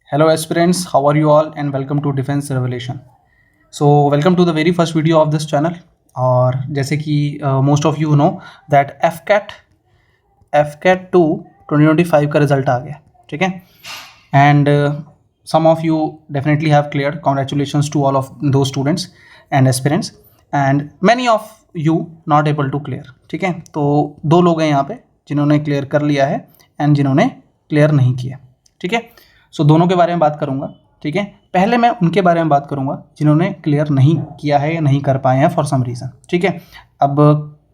Hello aspirants, how are you all and welcome to Defense Revelation. So welcome to the very first video of this channel. और जैसे कि most of you know that FCAT 2 2025 का result आ गया, ठीक है. And some of you definitely have cleared. Congratulations to all of those students and aspirants. And many of you not able to clear, ठीक है. तो दो लोग हैं यहाँ पे जिन्होंने क्लियर कर लिया है एंड जिन्होंने क्लियर नहीं किया, ठीक है. सो दोनों के बारे में बात करूंगा, ठीक है. पहले मैं उनके बारे में बात करूंगा जिन्होंने क्लियर नहीं किया है या नहीं कर पाए हैं फॉर सम रीज़न, ठीक है. अब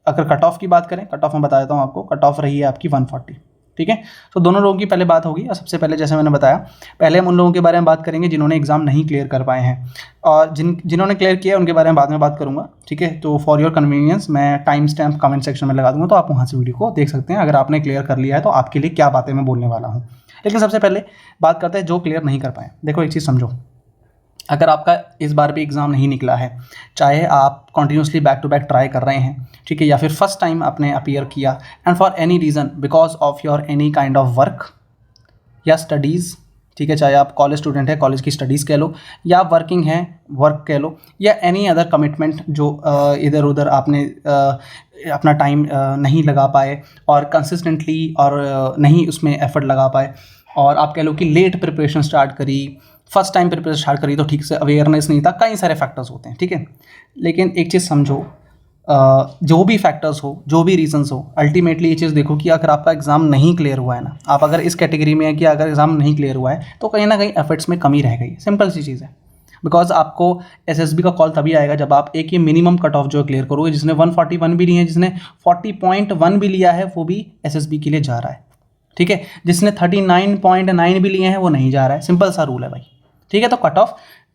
अगर कट ऑफ की बात करें, कट ऑफ मैं बता देता हूँ आपको. कट ऑफ रही है आपकी 140, ठीक है. तो दोनों लोगों की पहले बात होगी. और सबसे पहले जैसे मैंने बताया, पहले हम उन लोगों के बारे में बात करेंगे जिन्होंने एग्ज़ाम नहीं क्लियर कर पाए हैं, और जिन्होंने क्लियर किया उनके बारे में बाद में बात करूँगा, ठीक है. तो फॉर योर कन्वीनियंस मैं टाइम स्टैम्प कमेंट सेक्शन में लगा दूँगा, तो आप वहाँ से वीडियो को देख सकते हैं. अगर आपने क्लियर कर लिया है तो आपके लिए क्या बातें मैं बोलने वाला हूँ. लेकिन सबसे पहले बात करते हैं जो क्लियर नहीं कर पाए. देखो एक चीज़ समझो, अगर आपका इस बार भी एग्ज़ाम नहीं निकला है, चाहे आप continuously back to back try कर रहे हैं, ठीक है, या फिर फर्स्ट टाइम आपने अपीयर किया and for any reason because of your any kind of work या स्टडीज़, ठीक है, चाहे आप कॉलेज स्टूडेंट है, कॉलेज की स्टडीज़ कह लो, या वर्किंग है, वर्क कह लो, या एनी अदर कमिटमेंट जो इधर उधर आपने अपना टाइम नहीं लगा पाए और कंसिस्टेंटली और नहीं उसमें एफर्ट लगा पाए, और आप कह लो कि लेट प्रिपरेशन स्टार्ट करी, फर्स्ट टाइम प्रिपरेशन स्टार्ट करी तो ठीक से अवेयरनेस नहीं था, कई सारे फैक्टर्स होते हैं, ठीक है. लेकिन एक चीज़ समझो, जो भी फैक्टर्स हो, जो भी रीजंस हो, अल्टीमेटली ये चीज़ देखो कि अगर आपका एग्ज़ाम नहीं क्लियर हुआ है ना, आप अगर इस कैटेगरी में है कि अगर एग्ज़ाम नहीं क्लियर हुआ है तो कहीं ना कहीं एफर्ट्स में कमी रह गई. सिंपल सी चीज़ है. बिकॉज आपको एसएसबी का कॉल तभी आएगा जब आप एक ये मिनिमम कट ऑफ जो क्लियर करोगे. जिसने 141 भी लिया है, जिसने 40.1 भी लिया है, वो भी एसएसबी के लिए जा रहा है, ठीक है. जिसने 39.9 भी लिए हैं वो नहीं जा रहा है. सिंपल सा रूल है भाई, ठीक है. तो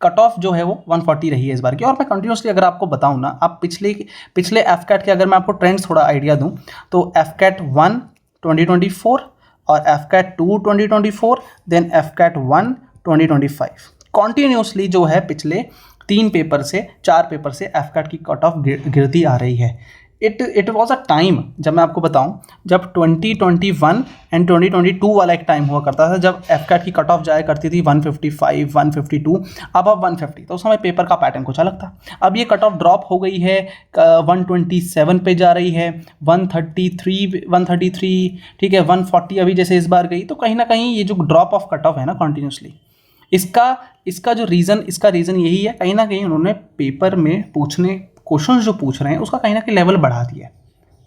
कट ऑफ जो है वो 140 रही है इस बार की. और मैं कंटिन्यूसली अगर आपको बताऊं ना, आप पिछले एफकैट के अगर मैं आपको ट्रेंड्स थोड़ा आइडिया दूं, तो एफकैट 1 2024 और एफकैट 2 2024, देन एफकैट 1 2025 कॉन्टीन्यूसली जो है पिछले 3 पेपर से 4 पेपर से एफकैट की कट ऑफ गिरती आ रही है. इट वॉज अ टाइम, जब मैं आपको बताऊं, जब 2021 एंड 2022 वाला एक टाइम हुआ करता था जब एफकैट की कट ऑफ जाया करती थी 155 152 अब 150. तो उस समय पेपर का पैटर्न कुछ अलग था. अब ये कट ऑफ ड्रॉप हो गई है, 127 पे जा रही है, 133, ठीक है, 140 अभी जैसे इस बार गई. तो कहीं ना कहीं ये जो ड्रॉप ऑफ कट ऑफ है ना कंटिन्यूसली, इसका रीज़न यही है. कहीं ना कहीं उन्होंने पेपर में क्वेश्चंस जो पूछ रहे हैं उसका कहीं ना कहीं लेवल बढ़ा दिया है,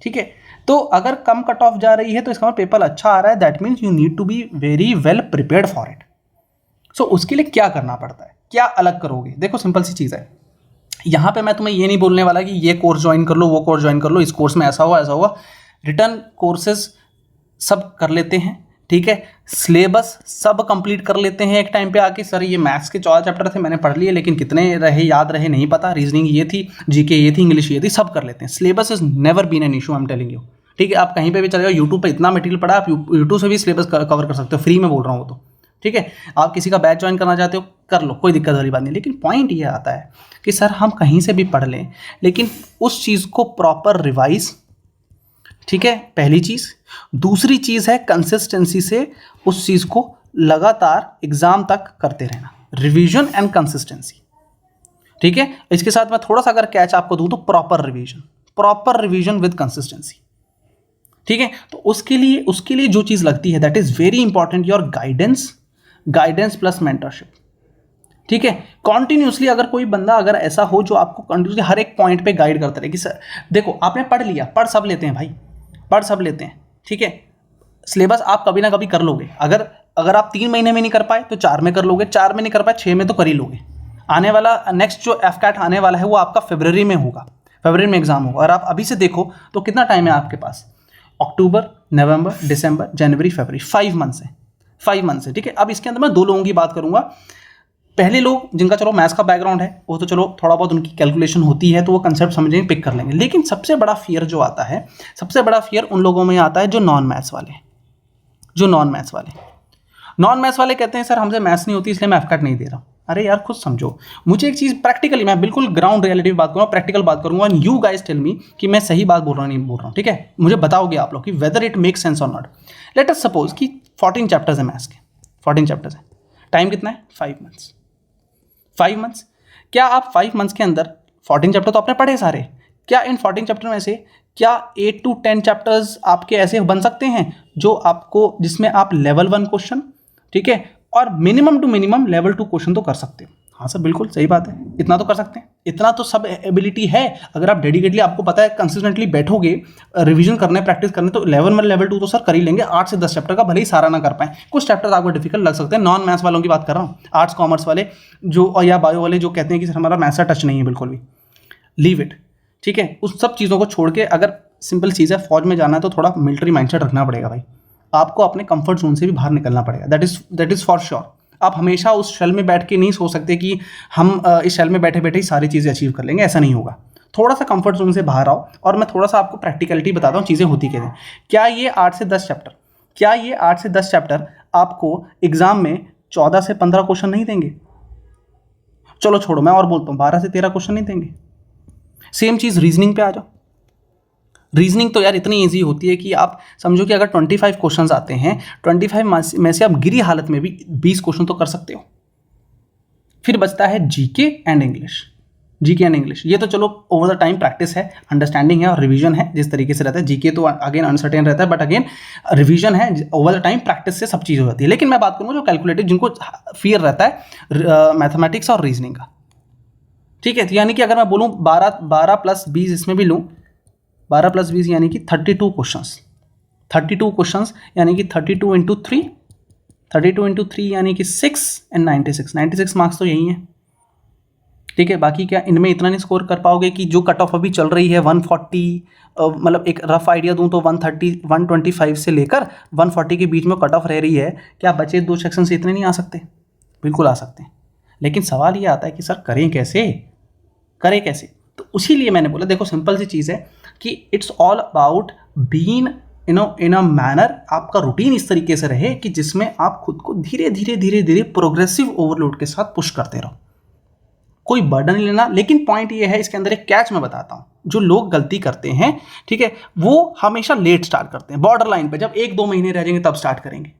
ठीक है. तो अगर कम कट ऑफ जा रही है तो इसका मतलब पेपर अच्छा आ रहा है, that means you need to be very well prepared for it. So उसके लिए क्या करना पड़ता है, क्या अलग करोगे? देखो सिंपल सी चीज़ है. यहाँ पे मैं तुम्हें ये नहीं बोलने वाला कि ये कोर्स ज्वाइन कर लो, वो कोर्स ज्वाइन कर लो, इस कोर्स में ऐसा हुआ. रिटर्न कोर्सेज सब कर लेते हैं, ठीक है. सिलेबस सब कंप्लीट कर लेते हैं एक टाइम पे आके. सर ये मैथ्स के 14 चैप्टर थे, मैंने पढ़ लिए, लेकिन कितने रहे याद रहे नहीं पता. रीजनिंग ये थी, जीके ये थी, इंग्लिश ये थी, सब कर लेते हैं. Syllabus is never been an issue, I am telling you, ठीक है. आप कहीं पे भी चले जाओ, यूट्यूब पे इतना मटेरियल पड़ा, आप यूट्यूब से भी सिलेबस कवर कर सकते हो. फ्री में बोल रहा हूँ वो तो, ठीक है. आप किसी का बैच ज्वाइन करना चाहते हो, कर लो, कोई दिक्कत वाली बात नहीं. लेकिन पॉइंट ये आता है कि सर हम कहीं से भी पढ़ लें, लेकिन उस चीज़ को प्रॉपर रिवाइज, ठीक है, पहली चीज़. दूसरी चीज़ है कंसिस्टेंसी से उस चीज़ को लगातार एग्जाम तक करते रहना. रिवीजन एंड कंसिस्टेंसी, ठीक है. इसके साथ मैं थोड़ा सा अगर कैच आपको दूं तो प्रॉपर रिवीजन विद कंसिस्टेंसी, ठीक है. तो उसके लिए जो चीज़ लगती है that is very important, your guidance plus mentorship, ठीक है. कॉन्टिन्यूसली अगर कोई बंदा अगर ऐसा हो जो आपको कंटिन्यूसली हर एक पॉइंट पे गाइड करता रहे कि सर देखो आपने पढ़ लिया, पढ़ सब लेते हैं भाई, पढ़ सब लेते हैं, ठीक है. सिलेबस आप कभी ना कभी कर लोगे. अगर आप 3 महीने में नहीं कर पाए तो 4 में कर लोगे, 4 में नहीं कर पाए 6 में तो कर ही लोगे. आने वाला नेक्स्ट जो एफकैट आने वाला है वो आपका फरवरी में होगा, फरवरी में एग्जाम होगा. और आप अभी से देखो तो कितना टाइम है आपके पास, अक्टूबर, नवंबर, दिसंबर, जनवरी, फरवरी, 5 मंथ्स है, ठीक है. अब इसके अंदर मैं 2 लोगों की बात करूंगा. पहले लोग जिनका चलो मैथ्स का बैकग्राउंड है, वो तो चलो थोड़ा बहुत उनकी कैलकुलेशन होती है तो वो कंसेप्ट समझेंगे, पिक कर लेंगे. लेकिन सबसे बड़ा फियर जो आता है, सबसे बड़ा फियर उन लोगों में आता है जो नॉन मैथ्स वाले कहते हैं सर हमसे मैथ्स नहीं होती इसलिए मैं एफकैट नहीं दे रहा हूँ. अरे यार खुद समझो. मुझे एक चीज़ प्रैक्टिकली, मैं बिल्कुल ग्राउंड रियलिटी बात करूँगा, प्रैक्टिकल बात करूँगा, and you guys tell me कि मैं सही बात बोल रहा हूँ नहीं बोल रहा हूँ, ठीक है. मुझे बताओगे आप लोग कि वेदर इट मेक सेंस और नॉट. लेट अस सपोज कि 14 चैप्टर्स है मैथ्स के, 14 चैप्टर्स है, टाइम कितना है? 5 मंथ्स। 5 मंथ्स। क्या आप 5 मंथ्स के अंदर 14 चैप्टर तो आपने पढ़े सारे, क्या इन 14 चैप्टर में से क्या 8 to 10 चैप्टर्स आपके ऐसे बन सकते हैं जो आपको, जिसमें आप लेवल 1 क्वेश्चन, ठीक है, और minimum to minimum level 2 question तो कर सकते हो? हाँ सर बिल्कुल सही बात है, इतना तो कर सकते हैं, इतना तो सब एबिलिटी है। अगर आप डेडिकेटली, आपको पता है, कंसिस्टेंटली बैठोगे रिवीजन करने, प्रैक्टिस करने, तो लेवल 1 लेवल 2 तो सर कर ही लेंगे। 8 से 10 चैप्टर का भले ही सारा ना कर पाए, कुछ चैप्टर आपको डिफिकल्ट लग सकते हैं। नॉन मैथ्स वालों की बात कर रहा हूँ, आर्ट्स कॉमर्स वाले जो, और या बायो वाले जो कहते हैं कि सर हमारा मैथ्स टच नहीं है बिल्कुल भी, लीव इट, ठीक है। उस सब चीज़ों को छोड़ के अगर सिंपल चीज़ है, फौज में जाना है तो थोड़ा मिलिट्री माइंडसेट रखना पड़ेगा भाई, आपको अपने कंफर्ट जोन से भी बाहर निकलना पड़ेगा। That is for sure. आप हमेशा उस शेल में बैठ के नहीं सोच सकते कि हम इस शेल में बैठे बैठे ही सारी चीज़ें अचीव कर लेंगे, ऐसा नहीं होगा। थोड़ा सा कंफर्ट जोन से बाहर आओ, और मैं थोड़ा सा आपको प्रैक्टिकलिटी बताता हूँ चीज़ें होती कैसे। क्या ये 8 से 10 चैप्टर, क्या ये 8 से 10 चैप्टर आपको एग्जाम में 14 से 15 क्वेश्चन नहीं देंगे? चलो छोड़ो, मैं और बोलता हूँ, 12 से 13 क्वेश्चन नहीं देंगे? सेम चीज़ रीजनिंग पे आ जाओ। रीजनिंग तो यार इतनी इजी होती है कि आप समझो कि अगर 25 क्वेश्चंस आते हैं, 25 में से आप गिरी हालत में भी 20 क्वेश्चन तो कर सकते हो। फिर बचता है GK and English. GK and English ये तो चलो ओवर द टाइम प्रैक्टिस है, अंडरस्टैंडिंग है और रिवीजन है, जिस तरीके से रहता है। जीके तो अगेन अनसर्टेन रहता है, बट अगेन रिवीजन है, ओवर द टाइम प्रैक्टिस से सब चीज़ हो जाती है। लेकिन मैं बात करूँगा जो कैलकुलेटेड, जिनको फियर रहता है मैथमेटिक्स और रीजनिंग का, ठीक है। तो यानी कि अगर मैं बोलूँ 12 प्लस 20 इसमें भी लूँ, 12 प्लस 20 यानी कि 32 क्वेश्चंस। 32 क्वेश्चंस यानी कि 32 इंटू 3, 32 इंटू 3 यानी कि 6 एंड 96 मार्क्स तो यही है, ठीक है। बाकी क्या इनमें इतना नहीं स्कोर कर पाओगे कि जो कट ऑफ अभी चल रही है 140, मतलब एक रफ आइडिया दूं तो 130 125 से लेकर 140 के बीच में कट ऑफ रह रही है। क्या बचे 2 सेक्शन से इतने नहीं आ सकते? बिल्कुल आ सकते हैं। लेकिन सवाल ये आता है कि सर करें कैसे, करें कैसे? तो उसी लिए मैंने बोला देखो सिंपल सी चीज़ है कि it's all about been in a manner, आपका रूटीन इस तरीके से रहे कि जिसमें आप खुद को धीरे धीरे धीरे धीरे प्रोग्रेसिव ओवरलोड के साथ पुश करते रहो, कोई बर्डन नहीं लेना। लेकिन पॉइंट ये है, इसके अंदर एक कैच मैं बताता हूँ, जो लोग गलती करते हैं, ठीक है, वो हमेशा लेट स्टार्ट करते हैं, बॉर्डर लाइन पे, जब 1-2 महीने रह जाएंगे तब स्टार्ट करेंगे।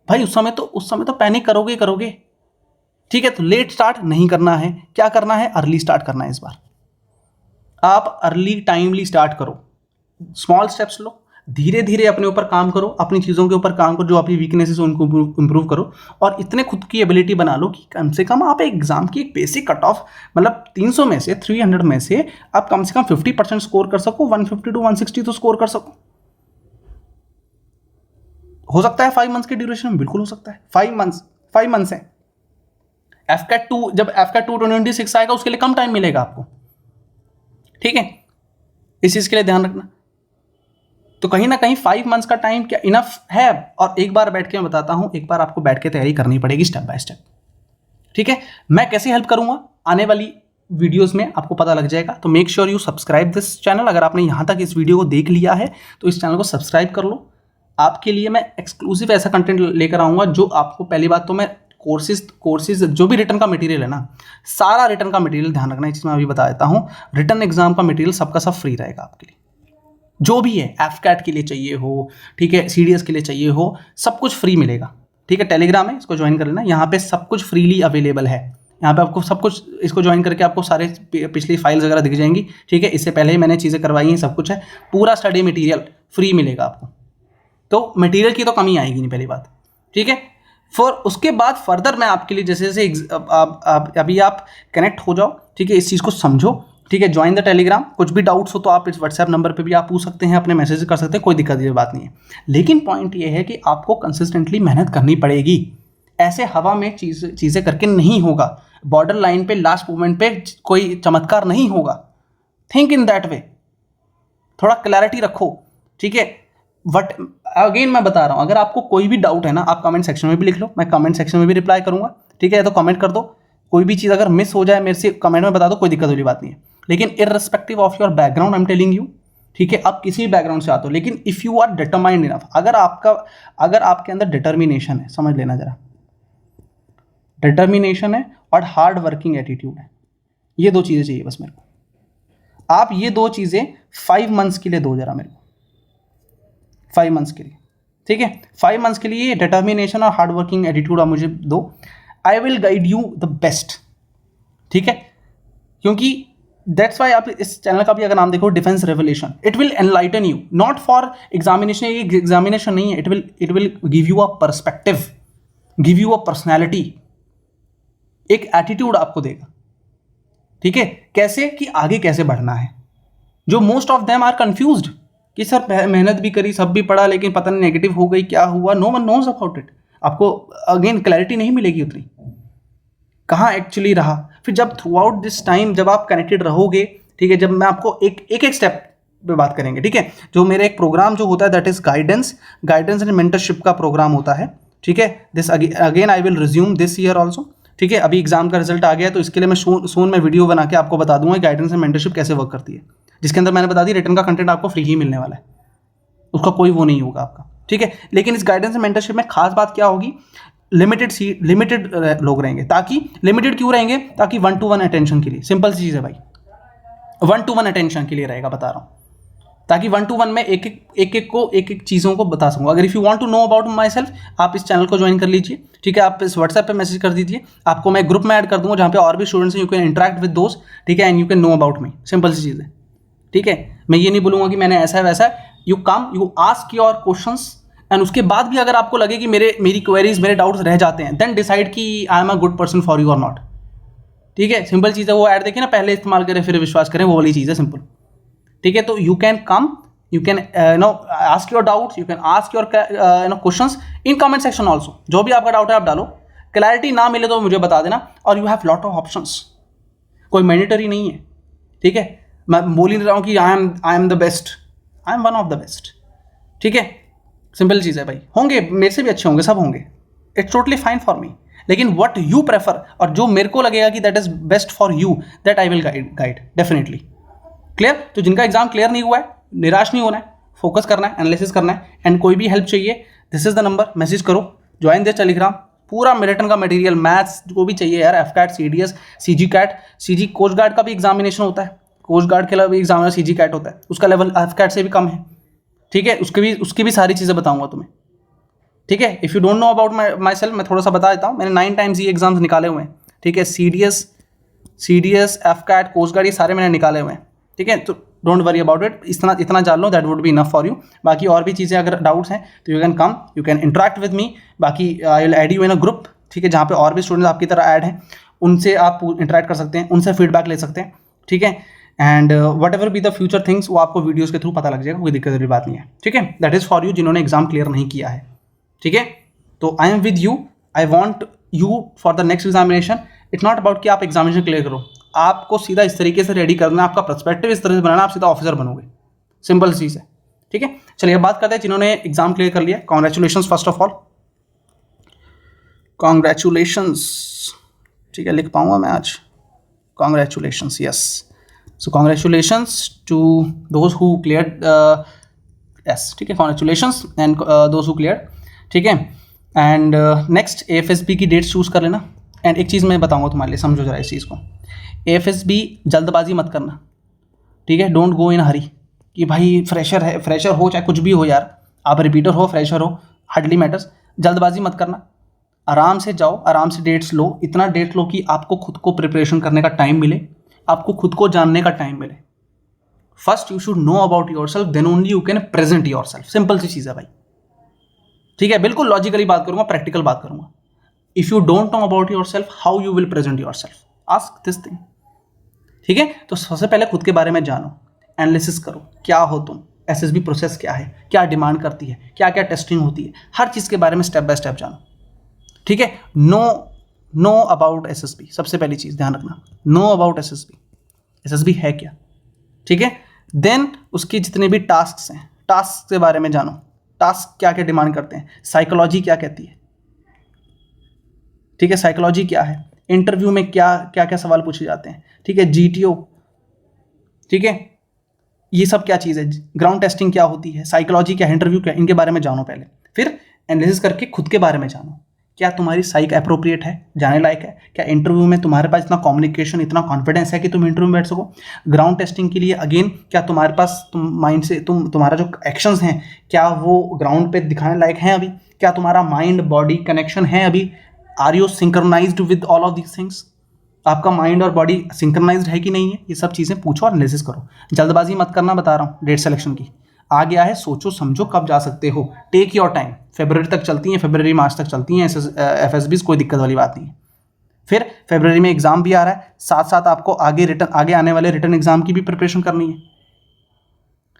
भाई उस समय तो पैनिक करोगे करोगे, ठीक है। तो लेट स्टार्ट नहीं करना है, क्या करना है, अर्ली स्टार्ट करना है। इस बार आप अर्ली टाइमली स्टार्ट करो, स्मॉल स्टेप्स लो, धीरे धीरे अपने ऊपर काम करो, अपनी चीज़ों के ऊपर काम करो, जो आपकी वीकनेसेस उनको इंप्रूव करो, और इतने खुद की एबिलिटी बना लो कि कम से कम आप एग्जाम की एक बेसिक कट ऑफ, मतलब 300 में से 300 में से आप कम से कम 50% स्कोर कर सको, 150 to 160 तो स्कोर कर सको। हो सकता है 5 मंथ्स के ड्यूरेशन में, बिल्कुल हो सकता है। 5 मंथ्स है। एफकैट 2, जब एफकैट 226 आएगा उसके लिए कम टाइम मिलेगा आपको, ठीक है। इस चीज़ के लिए ध्यान रखना। तो कहीं ना कहीं 5 मंथ्स का टाइम क्या इनफ है? और एक बार बैठ के मैं बताता हूं, एक बार आपको बैठ के तैयारी करनी पड़ेगी स्टेप बाय स्टेप, ठीक है। मैं कैसे हेल्प करूंगा आने वाली वीडियोस में आपको पता लग जाएगा। तो make sure you subscribe this channel. अगर आपने यहां तक इस वीडियो को देख लिया है तो इस चैनल को सब्सक्राइब कर लो। आपके लिए मैं एक्सक्लूसिव ऐसा कंटेंट लेकर आऊंगा जो आपको, पहली बात तो मैं कोर्सेज जो भी रिटर्न का मटेरियल है ना, सारा रिटर्न का मटेरियल, ध्यान रखना ये चीज़ मैं अभी बता देता हूँ, रिटर्न एग्जाम का मटेरियल सबका सब फ्री रहेगा आपके लिए, जो भी है। एफकैट के लिए चाहिए हो, ठीक है, सीडीएस के लिए चाहिए हो, सब कुछ फ्री मिलेगा, ठीक है। टेलीग्राम है, इसको ज्वाइन कर लेना, यहाँ पे सब कुछ फ्रीली अवेलेबल है। यहाँ पे आपको सब कुछ, इसको ज्वाइन करके आपको सारे पिछली फाइल्स वगैरह दिख जाएंगी, ठीक है। इससे पहले ही मैंने चीज़ें करवाई हैं, सब कुछ है, पूरा स्टडी मटेरियल फ्री मिलेगा आपको। तो मटेरियल की तो कमी आएगी नहीं, पहली बात, ठीक है। फिर उसके बाद फर्दर मैं आपके लिए जैसे जैसे अभी आप कनेक्ट हो जाओ, ठीक है, इस चीज़ को समझो, ठीक है। Join the Telegram. कुछ भी डाउट्स हो तो आप इस व्हाट्सएप नंबर पे भी आप पूछ सकते हैं, अपने मैसेज कर सकते हैं, कोई दिक्कत की बात नहीं है। लेकिन पॉइंट ये है कि आपको कंसिस्टेंटली मेहनत करनी पड़ेगी, ऐसे हवा में चीज़ें करके नहीं होगा, बॉर्डर लाइन पे लास्ट मोमेंट पे कोई चमत्कार नहीं होगा। थिंक इन दैट वे, थोड़ा क्लैरिटी रखो, ठीक है। बट अगेन मैं बता रहा हूँ, अगर आपको कोई भी डाउट है ना, आप कमेंट सेक्शन में भी लिख लो, मैं कमेंट सेक्शन में भी रिप्लाई करूँगा, ठीक है। तो कमेंट कर दो, कोई भी चीज़ अगर मिस हो जाए मेरे से कमेंट में बता दो, कोई दिक्कत वाली बात नहीं है। लेकिन irrespective of your background I am telling you, ठीक है, आप किसी भी बैकग्राउंड से आते हो, लेकिन if you are determined enough, अगर आपके अंदर डिटर्मिनेशन है, समझ लेना जरा, डिटर्मिनेशन है और हार्ड वर्किंग एटीट्यूड है, ये 2 चीज़ें चाहिए बस मेरे को। आप ये 2 चीज़ें 5 मंथ्स के लिए दो जरा मेरे को, 5 मंथ्स के लिए, ठीक है, 5 मंथ्स के लिए डिटर्मिनेशन और हार्ड वर्किंग एटीट्यूड आप मुझे दो, आई will guide you the best. ठीक है, क्योंकि दैट्स वाई आप इस चैनल का भी अगर नाम देखो defence revolution, it will enlighten you, not for examination, ये एग्जामिनेशन नहीं है, it will give you a perspective, give you a personality, एक एटीट्यूड आपको देगा। ठीक है, कैसे कि आगे कैसे बढ़ना है। जो most of them are confused कि सर मेहनत भी करी, सब भी पढ़ा, लेकिन पता नहीं नेगेटिव हो गई, क्या हुआ, no one knows about it. आपको अगेन क्लैरिटी नहीं मिलेगी उतनी, कहाँ एक्चुअली रहा। फिर जब थ्रू आउट दिस टाइम जब आप कनेक्टेड रहोगे, ठीक है, जब मैं आपको एक स्टेप पे बात करेंगे, ठीक है, जो मेरे एक प्रोग्राम जो होता है that is guidance and mentorship का प्रोग्राम होता है। ठीक है, this again I will resume this year also. ठीक है, अभी एग्जाम का रिजल्ट आ गया तो इसके लिए मैं सोन में वीडियो बना के आपको बता दूंगा गाइडेंस एंड मेंटरशिप कैसे वर्क करती है, जिसके अंदर मैंने बता दी रिटर्न का कंटेंट आपको फ्री ही मिलने वाला है, उसका कोई वो नहीं होगा आपका। ठीक है, लेकिन इस गाइडेंस एंड मेंटरशिप में खास बात क्या होगी, लिमिटेड लोग रहेंगे। ताकि लिमिटेड क्यों रहेंगे, ताकि 1-to-1 अटेंशन के लिए, सिंपल सी चीज़ है भाई, 1-to-1 अटेंशन के लिए रहेगा, बता रहा हूँ, ताकि 1-to-1 में एक चीज़ों को बता सकूँ। अगर if you want to know about myself, आप इस चैनल को ज्वाइन कर लीजिए। ठीक है, आप इस व्हाट्सएप पे मैसेज कर दीजिए, आपको मैं ग्रुप में ऐड कर दूंगा जहाँ पे और भी स्टूडेंट्स हैं, यू कैन इंटरेक्ट विद दोस्त। ठीक है, and you can know about me, simple सी चीज़ है। ठीक है, मैं ये नहीं बोलूँगा कि मैंने ऐसा है वैसा है, you come, you ask your questions, and उसके बाद भी अगर आपको लगे कि मेरी क्वेरीज, मेरे डाउट्स रह जाते हैं, देन डिसाइड कि I am a good person for you और नॉट। ठीक है, सिंपल चीज़ है, वो ऐड देखिए ना, पहले इस्तेमाल करें फिर विश्वास करें, वो वाली चीज़ है, सिंपल। ठीक है, तो you can come, you can ask your doubts, you can ask your questions in comment section also. जो भी आपका डाउट है आप डालो, क्लैरिटी ना मिले तो मुझे बता देना, और you have lot of options, कोई मैंडेटरी नहीं है। ठीक है, मैं बोल ही नहीं रहा हूँ कि I am the best, I am one of the best. ठीक है, सिंपल चीज़ है भाई, होंगे मेरे से भी अच्छे होंगे, सब होंगे, it's totally fine for me, लेकिन व्हाट यू प्रेफर और जो मेरे को लगेगा कि that is best for you, that I will guide definitely. Clear? तो जिनका एग्जाम क्लियर नहीं हुआ है, निराश नहीं होना है, फोकस करना है, एनालिसिस करना है, एंड कोई भी हेल्प चाहिए, this is the number, message करो, ज्वाइन दिस टेलीग्राम, पूरा रिटन का मटेरियल, मैथ्स जो भी चाहिए यार, AFCAT, CDS, CG CAT, CG coast guard का भी एग्जामिनेशन होता है, कोस्ट गार्ड के लिए भी एग्जाम CG कैट होता है, उसका लेवल एफ कैट से भी कम है। ठीक है, उसकी भी सारी चीज़ें बताऊंगा तुम्हें। ठीक है, if you don't know about my self, मैं थोड़ा सा बता देता हूँ, मैंने 9 टाइम्स ये एग्जाम्स निकाले हुए हैं। ठीक है, CDS, AFCAT, coast guard, ये सारे मैंने निकाले हुए हैं। ठीक है, तो डोंट वरी अबाउट इट, इतना जान लो, that would be enough for you. बाकी और भी चीज़ें अगर डाउट्स हैं तो you can come, you can interact with me, बाकी I will add you in a group. ठीक है, जहाँ पे और भी स्टूडेंट्स आपकी तरह ऐड हैं, उनसे आप इंटरेक्ट कर सकते हैं, उनसे फीडबैक ले सकते हैं। ठीक है, and what ever be the future things, वो आपको वीडियोज़ के थ्रू पता लग जाएगा, कोई दिक्कत वाली बात नहीं है। ठीक है, दैट इज़ फॉर यू जिन्होंने एग्जाम क्लियर नहीं किया है। ठीक है, तो आई am with you, I want you for the next examination. It's not about कि आप एग्जामिनेशन क्लियर करो, आपको सीधा इस तरीके से रेडी करना है, आपका पर्सपेक्टिव इस तरह से बनाना, आप सीधा ऑफिसर बनोगे, सिंपल चीज़ है। ठीक है, चलिए अब बात करते हैं जिन्होंने एग्जाम क्लियर कर लिया, congratulations first of all, congratulations. ठीक है, लिख पाऊंगा मैं आज, congratulations, yes, so congratulations to those who cleared, yes, ठीक है, congratulations and those who cleared. ठीक है, एंड नेक्स्ट AFSB की डेट्स चूज़ कर लेना। एंड एक चीज़ मैं बताऊंगा तुम्हारे लिए, समझो जरा इस चीज़ को, AFSB जल्दबाजी मत करना। ठीक है, डोंट गो इन हरी कि भाई फ्रेशर है, फ्रेशर हो चाहे कुछ भी हो यार, आप रिपीटर हो, फ्रेशर हो, हार्डली मैटर्स, जल्दबाजी मत करना, आराम से जाओ, आराम से डेट्स लो, इतना डेट्स लो कि आपको खुद को प्रिपरेशन करने का टाइम मिले, आपको खुद को जानने का टाइम मिले। First you should know about yourself, then only you can present yourself, simple सी चीज़ है भाई। ठीक है, बिल्कुल लॉजिकली बात करूंगा, प्रैक्टिकल बात करूंगा। If you don't know about your self, how you will present your self, ask this thing. ठीक है, तो सबसे पहले खुद के बारे में जानो, एनालिसिस करो, क्या हो तुम, SSB प्रोसेस क्या है, क्या डिमांड करती है, क्या क्या टेस्टिंग होती है, हर चीज़ के बारे में स्टेप बाय स्टेप जानो। ठीक है, नो अबाउट SSB, सबसे पहली चीज़ ध्यान रखना, नो अबाउट SSB है क्या। ठीक है, देन उसके जितने भी टास्क हैं, टास्क के बारे में जानो, टास्क क्या क्या डिमांड करते हैं, साइकोलॉजी क्या कहती है। ठीक है, साइकोलॉजी क्या है, इंटरव्यू में क्या क्या सवाल पूछे जाते हैं। ठीक है, GTO, ठीक है, ये सब क्या चीज़ है, ग्राउंड टेस्टिंग क्या होती है, साइकोलॉजी क्या है, इंटरव्यू क्या, इनके बारे में जानो पहले, फिर एनालिसिस करके खुद के बारे में जानो, क्या तुम्हारी साइक अप्रोप्रिएट है, जाने लायक है? क्या इंटरव्यू में तुम्हारे पास इतना कम्युनिकेशन, इतना कॉन्फिडेंस है कि तुम इंटरव्यू में बैठ सको? ग्राउंड टेस्टिंग के लिए अगेन, क्या तुम्हारे पास तुम माइंड से तुम्हारा जो एक्शंस हैं क्या वो ग्राउंड पे दिखाने लायक हैं अभी? क्या तुम्हारा माइंड बॉडी कनेक्शन है अभी? Are you synchronised with all of these things? आपका माइंड और बॉडी सिंक्रनाइज्ड है कि नहीं है? ये सब चीज़ें पूछो और एनालिसिस करो। जल्दबाजी मत करना, बता रहा हूँ। डेट सिलेक्शन की आ गया है, सोचो समझो कब जा सकते हो। Take your time. फरवरी तक चलती हैं, फरवरी मार्च तक चलती हैं FSBs, कोई दिक्कत वाली बात नहीं है। फिर फरवरी में एग्जाम भी आ रहा है, साथ साथ आपको आगे आने वाले रिटर्न एग्जाम की भी प्रिपरेशन करनी है।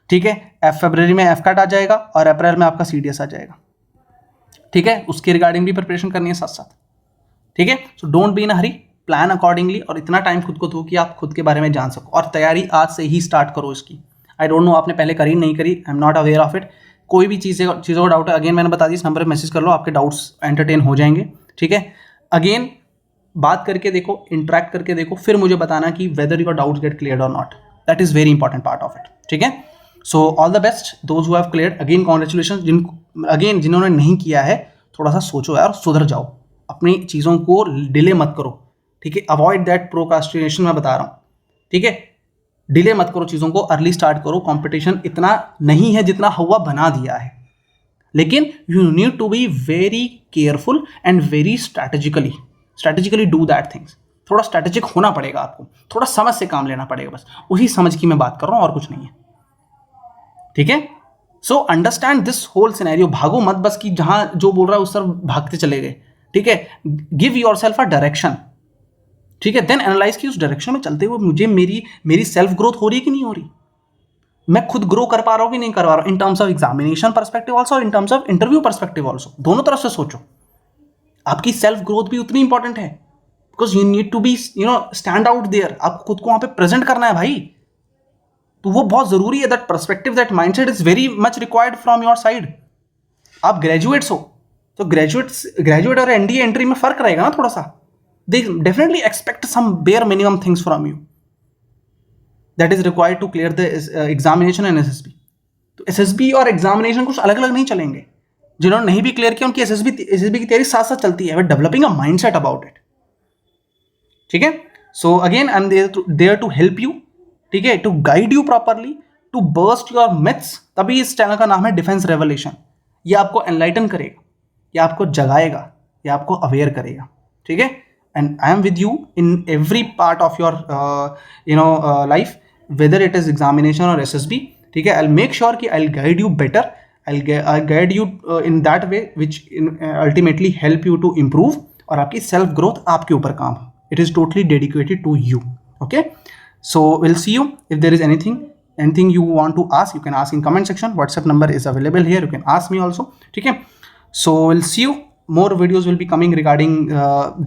ठीक है, फरवरी में FCAT आ जाएगा और अप्रैल में आपका CDS आ जाएगा। ठीक है, उसके रिगार्डिंग भी प्रिपरेशन करनी है साथ साथ। ठीक है, so don't be in a Hari, plan accordingly और इतना टाइम खुद को दो कि आप खुद के बारे में जान सको। और तैयारी आज से ही स्टार्ट करो इसकी। आई डोंट नो आपने पहले करी नहीं करी, I am not aware of it. कोई भी चीज़ों का डाउट है, अगेन मैंने बता दी, इस नंबर पर मैसेज कर लो, आपके डाउट्स एंटरटेन हो जाएंगे। ठीक है, अगेन बात करके देखो, इंटरेक्ट करके देखो, फिर मुझे बताना कि whether your doubts get clear और not. That is very important part of it. ठीक है, so all the best those who have cleared. Again congratulation जिन्होंने नहीं किया है, थोड़ा सा सोचो यार, सुधर जाओ, अपनी चीज़ों को डिले मत करो। ठीक है, अवॉइड दैट प्रोकास्टिनेशन, मैं बता रहा हूँ। ठीक है, डिले मत करो चीज़ों को, अर्ली स्टार्ट करो। कंपटीशन इतना नहीं है जितना हुआ बना दिया है, लेकिन you need to be very careful and very strategically do that things. थोड़ा स्ट्रैटेजिक होना पड़ेगा आपको, थोड़ा समझ से काम लेना पड़ेगा, बस उसी समझ की मैं बात कर रहा हूँ और कुछ नहीं है। ठीक है, so understand this whole scenario. भागो मत बस कि जहां जो बोल रहा है उस तरफ भागते चले गए। ठीक है, give your self a direction. ठीक है, देन एनालाइज की उस डायरेक्शन में चलते हुए मुझे मेरी सेल्फ ग्रोथ हो रही है कि नहीं हो रही, मैं खुद ग्रो कर पा रहा हूँ कि नहीं कर पा रहा हूँ, in terms of examination perspective also, in terms of interview perspective also. दोनों तरफ से सोचो। आपकी सेल्फ ग्रोथ भी उतनी इंपॉर्टेंट है, because you need to be stand out there. आपको खुद को वहां पे प्रेजेंट करना है भाई, तो वो बहुत जरूरी है। That perspective, that mindset is very much required from your side. आप ग्रेजुएट्स हो, तो ग्रेजुएट और NDA एंट्री में फर्क रहेगा ना थोड़ा सा। They definitely expect some bare minimum things from you that is required to clear the examination and SSB। तो SSB और एग्जामिनेशन कुछ अलग अलग नहीं चलेंगे। जिन्होंने नहीं भी क्लियर किया उनकी SSB की तैयारी साथ साथ चलती है। Developing a mindset about it. ठीक है, so again I am there to help you. ठीक है, to guide you properly, to burst your myths. तभी इस चैनल का नाम है डिफेंस रेवोल्यूशन। ये आपको एनलाइटन करेगा, ये आपको जगाएगा, ये आपको अवेयर करेगा। ठीक है, and I am with you in every part of your life, whether it is examination और SSB। ठीक है, आई विल मेक श्योर कि I will guide you better, I guide you in that way which ultimately help you to improve, और आपकी self growth आपके ऊपर काम हो। It is totally dedicated to you. Okay, so we'll see you. If there is anything you want to ask, you can ask in comment section. WhatsApp number is available here, you can ask me also. ठीक है, so we'll see you. More videos will be coming regarding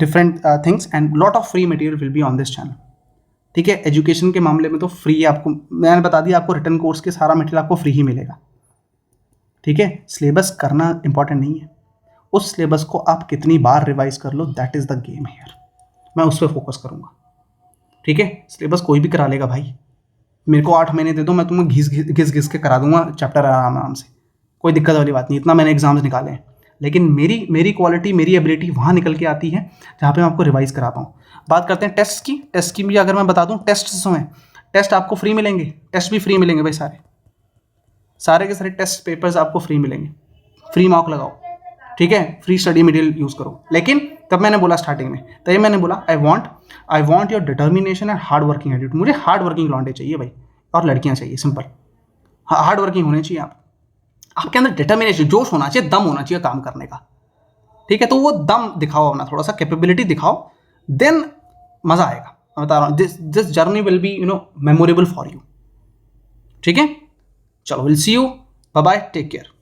different things, and lot of free material will be on this channel. ठीक है, education के मामले में तो free आपको मैंने बता दिया, आपको रिटर्न कोर्स के सारा मटेरियल आपको फ्री ही मिलेगा। ठीक है, सिलेबस करना इंपॉर्टेंट नहीं है, उस सिलेबस को आप कितनी बार रिवाइज कर लो, that is the game here. मैं उस पर फोकस करूंगा। ठीक है, सिलेबस कोई भी करा लेगा भाई, मेरे को 8 महीने दे दो, मैं तुम्हें घिस के करा दूंगा चैप्टर आराम से, कोई दिक्कत वाली बात नहीं। इतना मैंने एग्जाम्स निकाले हैं, लेकिन मेरी क्वालिटी, मेरी एबिलिटी वहाँ निकल के आती है जहाँ पे मैं आपको रिवाइज करा पाऊँ। बात करते हैं टेस्ट की। टेस्ट की भी अगर मैं बता दूँ, टेस्ट जो हैं, टेस्ट आपको फ्री मिलेंगे, टेस्ट भी फ्री मिलेंगे भाई, सारे के सारे टेस्ट पेपर्स आपको फ्री मिलेंगे। फ्री मार्क लगाओ, ठीक है, फ्री स्टडी मटेरियल यूज़ करो। लेकिन तब मैंने बोला स्टार्टिंग में, तभी मैंने बोला I want your determination and hard working attitude. मुझे हार्ड वर्किंग लौंडे चाहिए भाई, और लड़कियां चाहिए, सिंपल। हार्ड वर्किंग होने चाहिए आपके अंदर डिटर्मिनेशन, जोश होना चाहिए, दम होना चाहिए काम करने का। ठीक है, तो वो दम दिखाओ अपना, थोड़ा सा कैपेबिलिटी दिखाओ, देन मज़ा आएगा। मैं बता रहा हूँ, this journey will be memorable for you. ठीक है, चलो, will see you, bye bye, take care.